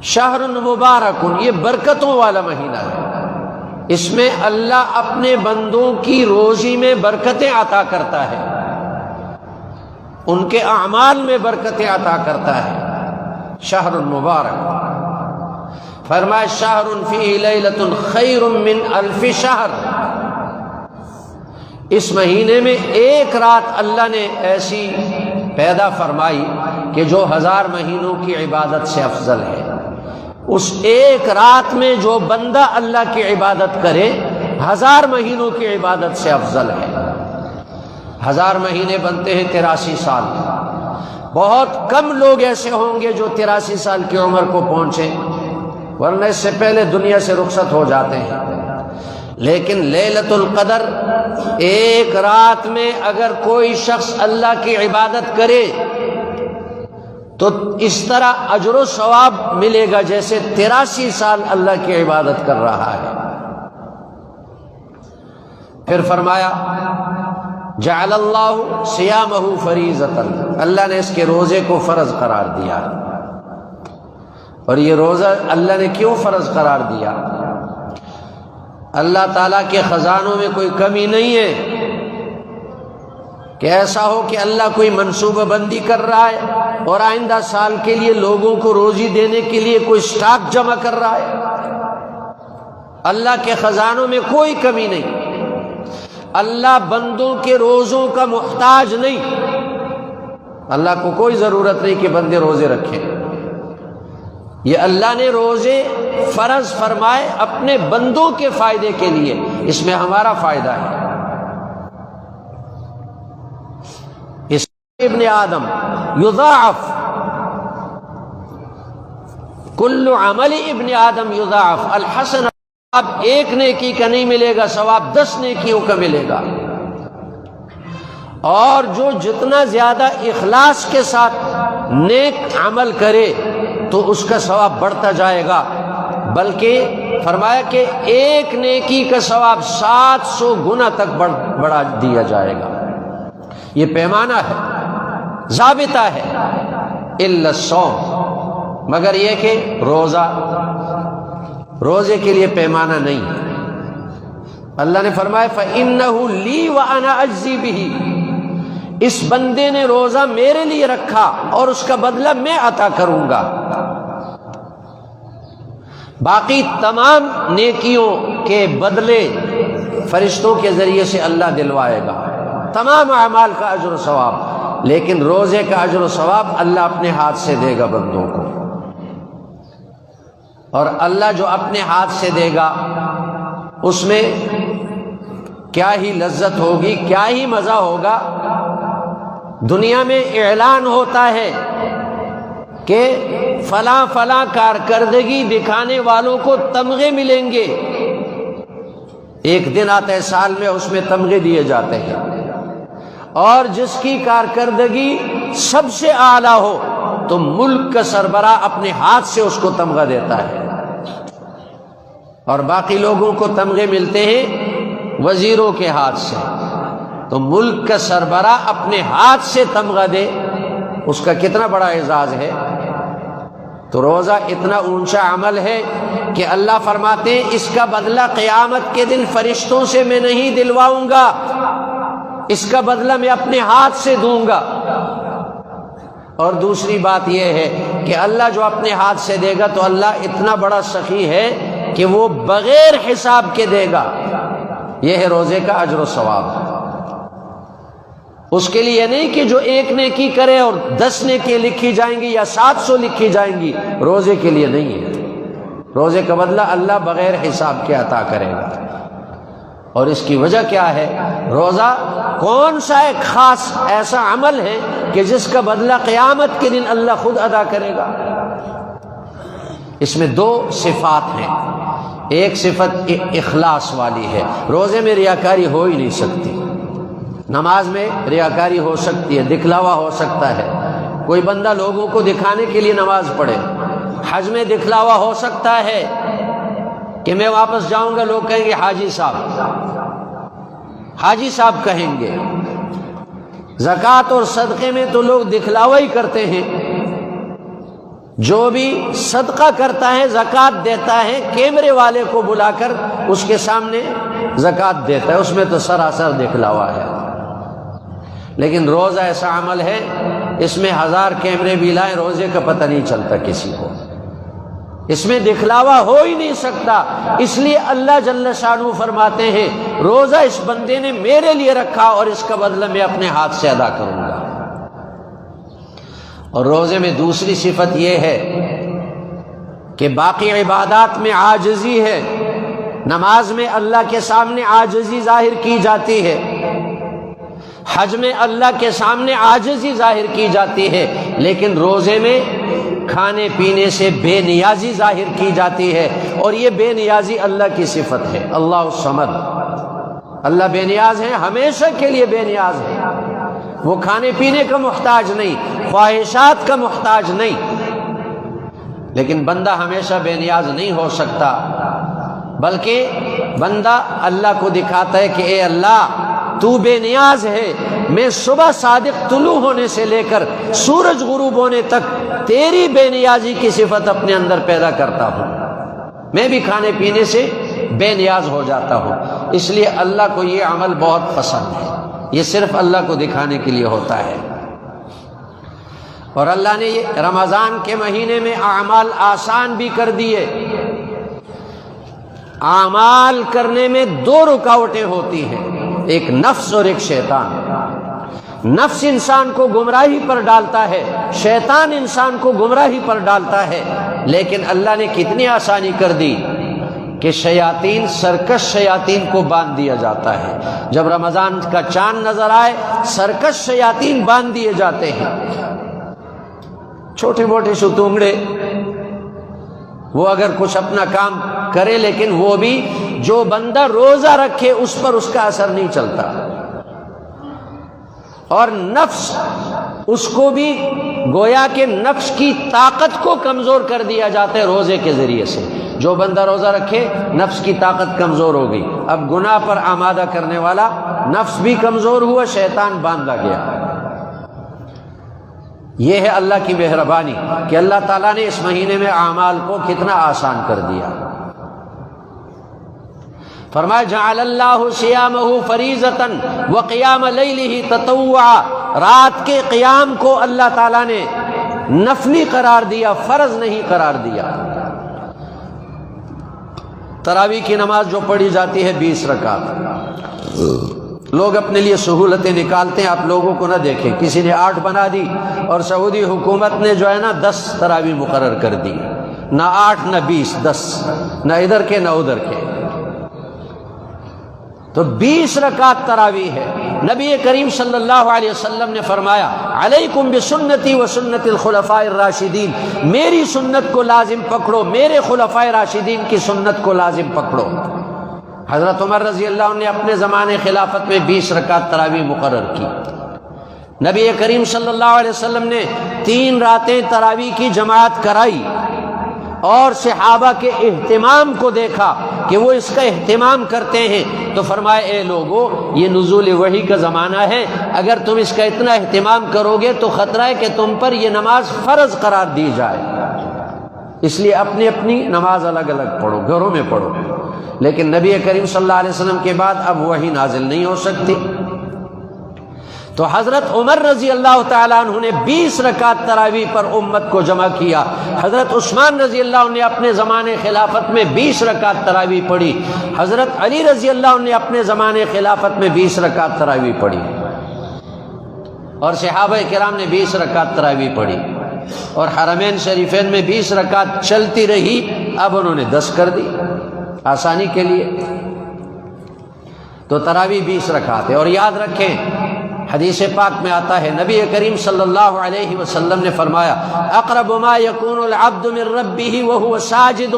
شہر مبارک، یہ برکتوں والا مہینہ ہے، اس میں اللہ اپنے بندوں کی روزی میں برکتیں عطا کرتا ہے، ان کے اعمال میں برکتیں عطا کرتا ہے۔ شہر مبارک، فرمایا شہر فیہ لیلۃ خیر من الف شہر، اس مہینے میں ایک رات اللہ نے ایسی پیدا فرمائی کہ جو 1000 مہینوں کی عبادت سے افضل ہے۔ اس ایک رات میں جو بندہ اللہ کی عبادت کرے 1000 مہینوں کی عبادت سے افضل ہے۔ 1000 مہینے بنتے ہیں 83 سال، بہت کم لوگ ایسے ہوں گے جو 83 سال کی عمر کو پہنچیں، ورنہ اس سے پہلے دنیا سے رخصت ہو جاتے ہیں۔ لیکن لیلۃ القدر، ایک رات میں اگر کوئی شخص اللہ کی عبادت کرے تو اس طرح اجر و ثواب ملے گا جیسے 83 سال اللہ کی عبادت کر رہا ہے۔ پھر فرمایا جعل اللہ صیامہ فریضۃ، اللہ نے اس کے روزے کو فرض قرار دیا۔ اور یہ روزہ اللہ نے کیوں فرض قرار دیا؟ اللہ تعالیٰ کے خزانوں میں کوئی کمی نہیں ہے کہ ایسا ہو کہ اللہ کوئی منصوبہ بندی کر رہا ہے اور آئندہ سال کے لیے لوگوں کو روزی دینے کے لیے کوئی سٹاک جمع کر رہا ہے۔ اللہ کے خزانوں میں کوئی کمی نہیں، اللہ بندوں کے روزوں کا محتاج نہیں، اللہ کو کوئی ضرورت نہیں کہ بندے روزے رکھیں۔ یہ اللہ نے روزے فرض فرمائے اپنے بندوں کے فائدے کے لیے، اس میں ہمارا فائدہ ہے۔ اس ابن آدم یضاعف، کل عمل ابن آدم یضاعف، الحسن، اب ایک نیکی کا نہیں ملے گا، ثواب 10 نیکیوں کا ملے گا۔ اور جو جتنا زیادہ اخلاص کے ساتھ نیک عمل کرے تو اس کا ثواب بڑھتا جائے گا، بلکہ فرمایا کہ ایک نیکی کا ثواب 700 گنا تک بڑھا دیا جائے گا۔ یہ پیمانہ ہے، ضابطہ ہے، الا الصوم، مگر یہ کہ روزے کے لیے پیمانہ نہیں۔ اللہ نے فرمایا فَإِنَّهُ لِي وَأَنَا أَجْزِي بِهِ، اس بندے نے روزہ میرے لیے رکھا اور اس کا بدلہ میں عطا کروں گا۔ باقی تمام نیکیوں کے بدلے فرشتوں کے ذریعے سے اللہ دلوائے گا، تمام اعمال کا اجر و ثواب، لیکن روزے کا اجر و ثواب اللہ اپنے ہاتھ سے دے گا بندوں کو۔ اور اللہ جو اپنے ہاتھ سے دے گا اس میں کیا ہی لذت ہوگی، کیا ہی مزہ ہوگا۔ دنیا میں اعلان ہوتا ہے کہ فلاں فلاں کارکردگی دکھانے والوں کو تمغے ملیں گے، ایک دن آتا ہے سال میں اس میں تمغے دیے جاتے ہیں، اور جس کی کارکردگی سب سے اعلیٰ ہو تو ملک کا سربراہ اپنے ہاتھ سے اس کو تمغہ دیتا ہے، اور باقی لوگوں کو تمغے ملتے ہیں وزیروں کے ہاتھ سے۔ تو ملک کا سربراہ اپنے ہاتھ سے تمغہ دے، اس کا کتنا بڑا اعزاز ہے۔ تو روزہ اتنا اونچا عمل ہے کہ اللہ فرماتے ہیں اس کا بدلہ قیامت کے دن فرشتوں سے میں نہیں دلواؤں گا، اس کا بدلہ میں اپنے ہاتھ سے دوں گا۔ اور دوسری بات یہ ہے کہ اللہ جو اپنے ہاتھ سے دے گا تو اللہ اتنا بڑا سخی ہے کہ وہ بغیر حساب کے دے گا۔ یہ ہے روزے کا اجر و ثواب۔ اس کے لیے نہیں کہ جو ایک نیکی کرے اور 10 نیکی لکھی جائیں گی یا 700 لکھی جائیں گی، روزے کے لیے نہیں ہے۔ روزے کا بدلہ اللہ بغیر حساب کے عطا کرے گا۔ اور اس کی وجہ کیا ہے؟ روزہ کون سا ایک خاص ایسا عمل ہے کہ جس کا بدلہ قیامت کے دن اللہ خود ادا کرے گا۔ اس میں 2 صفات ہیں، ایک صفت اخلاص والی ہے، روزے میں ریاکاری ہو ہی نہیں سکتی۔ نماز میں ریاکاری ہو سکتی ہے، دکھلاوا ہو سکتا ہے، کوئی بندہ لوگوں کو دکھانے کے لیے نماز پڑھے۔ حج میں دکھلاوا ہو سکتا ہے کہ میں واپس جاؤں گا، لوگ کہیں گے حاجی صاحب کہیں گے۔ زکوٰۃ اور صدقے میں تو لوگ دکھلاوا ہی کرتے ہیں جو بھی صدقہ کرتا ہے، زکوٰۃ دیتا ہے، کیمرے والے کو بلا کر اس کے سامنے زکوٰۃ دیتا ہے، اس میں تو سراسر دکھلاوا ہے۔ لیکن روزہ ایسا عمل ہے اس میں 1000 کیمرے بھی لائیں، روزے کا پتہ نہیں چلتا کسی کو، اس میں دکھلاوا ہو ہی نہیں سکتا۔ اس لیے اللہ جل شانہ فرماتے ہیں روزہ اس بندے نے میرے لیے رکھا اور اس کا بدلہ میں اپنے ہاتھ سے ادا کروں گا۔ اور روزے میں دوسری صفت یہ ہے کہ باقی عبادات میں عاجزی ہے، نماز میں اللہ کے سامنے عاجزی ظاہر کی جاتی ہے، حج میں اللہ کے سامنے عاجزی ظاہر کی جاتی ہے، لیکن روزے میں کھانے پینے سے بے نیازی ظاہر کی جاتی ہے، اور یہ بے نیازی اللہ کی صفت ہے۔ اللہ الصمد، اللہ بے نیاز ہے، ہمیشہ کے لیے بے نیاز ہے، وہ کھانے پینے کا محتاج نہیں، خواہشات کا محتاج نہیں۔ لیکن بندہ ہمیشہ بے نیاز نہیں ہو سکتا، بلکہ بندہ اللہ کو دکھاتا ہے کہ اے اللہ تو بے نیاز ہے، میں صبح صادق طلوع ہونے سے لے کر سورج غروب ہونے تک تیری بے نیازی کی صفت اپنے اندر پیدا کرتا ہوں، میں بھی کھانے پینے سے بے نیاز ہو جاتا ہوں۔ اس لیے اللہ کو یہ عمل بہت پسند ہے، یہ صرف اللہ کو دکھانے کے لیے ہوتا ہے۔ اور اللہ نے یہ رمضان کے مہینے میں اعمال آسان بھی کر دیے۔ اعمال کرنے میں 2 رکاوٹیں ہوتی ہیں، ایک نفس اور ایک شیطان۔ نفس انسان کو گمراہی پر ڈالتا ہے، شیطان انسان کو گمراہی پر ڈالتا ہے، لیکن اللہ نے کتنی آسانی کر دی کہ شیاطین، سرکش شیاطین کو باندھ دیا جاتا ہے۔ جب رمضان کا چاند نظر آئے سرکش شیاطین باندھ دیے جاتے ہیں، چھوٹے موٹے شتونگڑے، وہ اگر کچھ اپنا کام کرے لیکن وہ بھی جو بندہ روزہ رکھے اس پر اس کا اثر نہیں چلتا۔ اور نفس، اس کو بھی گویا کہ نفس کی طاقت کو کمزور کر دیا جاتا ہے روزے کے ذریعے سے۔ جو بندہ روزہ رکھے نفس کی طاقت کمزور ہو گئی، اب گناہ پر آمادہ کرنے والا نفس بھی کمزور ہوا، شیطان باندھا گیا۔ یہ ہے اللہ کی مہربانی کہ اللہ تعالیٰ نے اس مہینے میں اعمال کو کتنا آسان کر دیا۔ فرمایا جعل اللہ صیامہ فریضۃ وقیام لیلہ تطوعا، رات کے قیام کو اللہ تعالیٰ نے نفلی قرار دیا، فرض نہیں قرار دیا۔ تراویح کی نماز جو پڑھی جاتی ہے 20 رکعت، لوگ اپنے لیے سہولتیں نکالتے ہیں، آپ لوگوں کو نہ دیکھیں، کسی نے 8 بنا دی اور سعودی حکومت نے جو ہے نا 10 تراویح مقرر کر دی، نہ 8 نہ 20، 10، نہ ادھر کے نہ ادھر کے، تو 20 رکعت تراویح ہے۔ نبی کریم صلی اللہ علیہ وسلم نے فرمایا علیکم بسنتی و سنت الخلفاء الراشدین، میری سنت کو لازم پکڑو، میرے خلفاء راشدین کی سنت کو لازم پکڑو۔ حضرت عمر رضی اللہ عنہ نے اپنے زمانے خلافت میں 20 رکعت تراویح مقرر کی۔ نبی کریم صلی اللہ علیہ وسلم نے 3 راتیں تراویح کی جماعت کرائی، اور صحابہ کے اہتمام کو دیکھا کہ وہ اس کا اہتمام کرتے ہیں، تو فرمایا اے لوگو یہ نزول وحی کا زمانہ ہے، اگر تم اس کا اتنا اہتمام کرو گے تو خطرہ ہے کہ تم پر یہ نماز فرض قرار دی جائے۔ اس لیے اپنی اپنی نماز الگ الگ پڑھو، گھروں میں پڑھو، لیکن نبی کریم صلی اللہ علیہ وسلم کے بعد اب وحی نازل نہیں ہو سکتی، تو حضرت عمر رضی اللہ تعالیٰ عنہ نے 20 رکعت تراویح پر امت کو جمع کیا۔ حضرت عثمان رضی اللہ عنہ نے اپنے زمانے خلافت میں 20 رکعت تراویح پڑھی، حضرت علی رضی اللہ عنہ نے اپنے زمانے خلافت میں 20 رکعت تراویح پڑھی، اور صحابہ کرام نے 20 رکعت تراویح پڑھی، اور حرمین شریفین میں 20 رکعت چلتی رہی، اب انہوں نے 10 کر دی آسانی کے لیے۔ تو تراویح 20 رکعت ہے، اور یاد رکھیں حدیث پاک میں آتا ہے نبی کریم صلی اللہ علیہ وسلم نے فرمایا اقرب ما یکون العبد من ربہ وہو ساجد،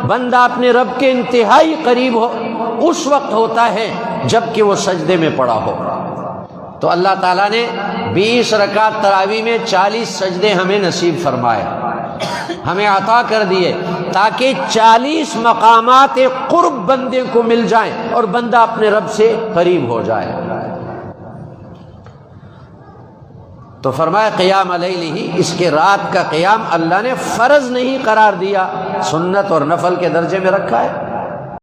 بندہ اپنے رب کے انتہائی قریب اس وقت ہوتا ہے جب کہ وہ سجدے میں پڑا ہو۔ تو اللہ تعالیٰ نے 20 رکعت تراویح میں 40 سجدے ہمیں نصیب فرمائے، ہمیں عطا کر دیے، تاکہ 40 مقامات قرب بندے کو مل جائیں اور بندہ اپنے رب سے قریب ہو جائے۔ تو فرمایا قیام لیلہ، اس کے رات کا قیام اللہ نے فرض نہیں قرار دیا، سنت اور نفل کے درجے میں رکھا ہے۔